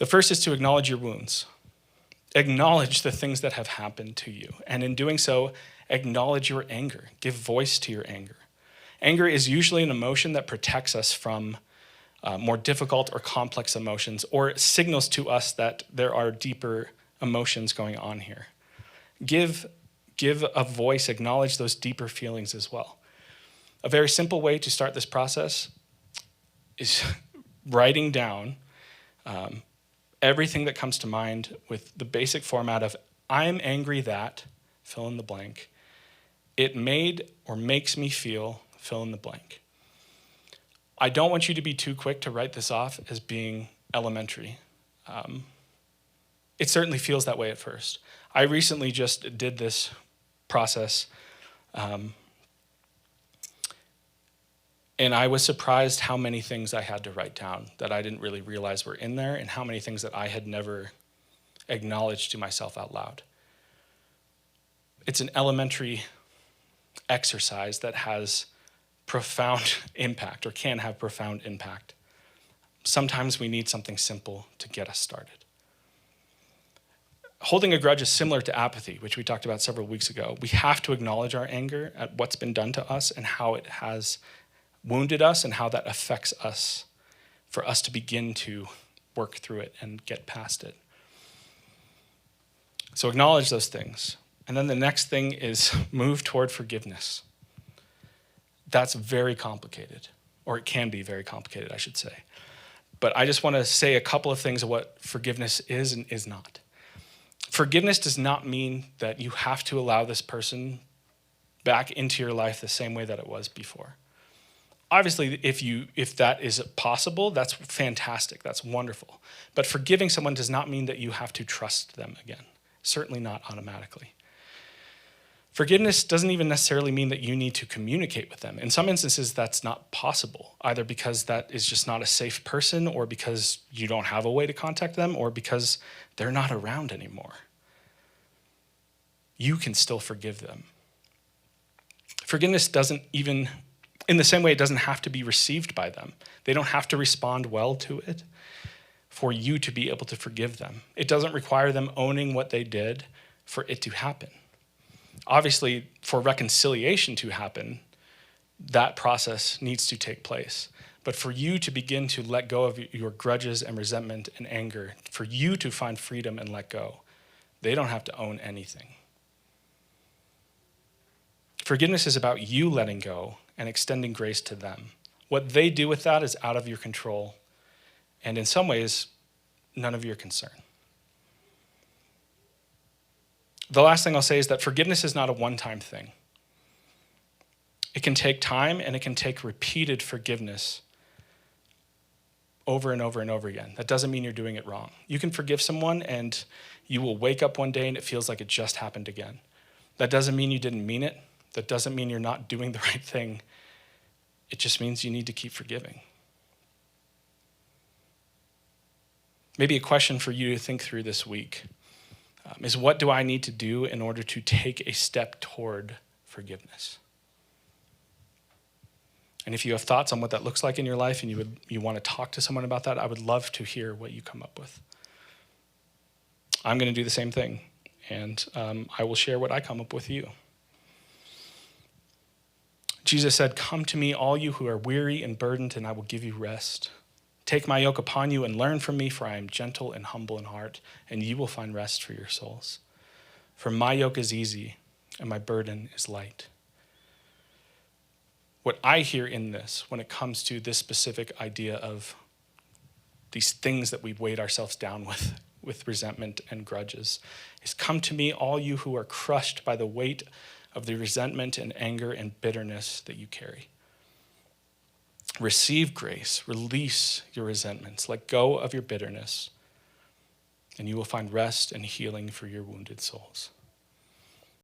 The first is to acknowledge your wounds. Acknowledge the things that have happened to you. And in doing so, acknowledge your anger. Give voice to your anger. Anger is usually an emotion that protects us from more difficult or complex emotions, or it signals to us that there are deeper emotions going on here. Give a voice, acknowledge those deeper feelings as well. A very simple way to start this process is writing down everything that comes to mind with the basic format of, I'm angry that, fill in the blank. It made or makes me feel, fill in the blank. I don't want you to be too quick to write this off as being elementary. It certainly feels that way at first. I recently just did this process, and I was surprised how many things I had to write down that I didn't really realize were in there, and how many things that I had never acknowledged to myself out loud. It's an elementary exercise that has profound impact, or can have profound impact. Sometimes we need something simple to get us started. Holding a grudge is similar to apathy, which we talked about several weeks ago. We have to acknowledge our anger at what's been done to us and how it has wounded us and how that affects us, for us to begin to work through it and get past it. So acknowledge those things. And then the next thing is move toward forgiveness. That's very complicated, or it can be very complicated, I should say. But I just want to say a couple of things of what forgiveness is and is not. Forgiveness does not mean that you have to allow this person back into your life the same way that it was before. Obviously, if that is possible, that's fantastic, that's wonderful. But forgiving someone does not mean that you have to trust them again, certainly not automatically. Forgiveness doesn't even necessarily mean that you need to communicate with them. In some instances, that's not possible, either because that is just not a safe person, or because you don't have a way to contact them, or because they're not around anymore. You can still forgive them. Forgiveness doesn't even, in the same way, it doesn't have to be received by them. They don't have to respond well to it for you to be able to forgive them. It doesn't require them owning what they did for it to happen. Obviously, for reconciliation to happen, that process needs to take place. But for you to begin to let go of your grudges and resentment and anger, for you to find freedom and let go, they don't have to own anything. Forgiveness is about you letting go and extending grace to them. What they do with that is out of your control, and in some ways, none of your concern. The last thing I'll say is that forgiveness is not a one-time thing. It can take time, and it can take repeated forgiveness over and over and over again. That doesn't mean you're doing it wrong. You can forgive someone, and you will wake up one day and it feels like it just happened again. That doesn't mean you didn't mean it. That doesn't mean you're not doing the right thing. It just means you need to keep forgiving. Maybe a question for you to think through this week is, what do I need to do in order to take a step toward forgiveness? And if you have thoughts on what that looks like in your life, and you want to talk to someone about that, I would love to hear what you come up with. I'm going to do the same thing, and I will share what I come up with you. Jesus said, "Come to me, all you who are weary and burdened, and I will give you rest. Take my yoke upon you and learn from me, for I am gentle and humble in heart, and you will find rest for your souls. For my yoke is easy and my burden is light." What I hear in this, when it comes to this specific idea of these things that we weighed ourselves down with resentment and grudges, is, come to me, all you who are crushed by the weight of the resentment and anger and bitterness that you carry. Receive grace, release your resentments, let go of your bitterness, and you will find rest and healing for your wounded souls.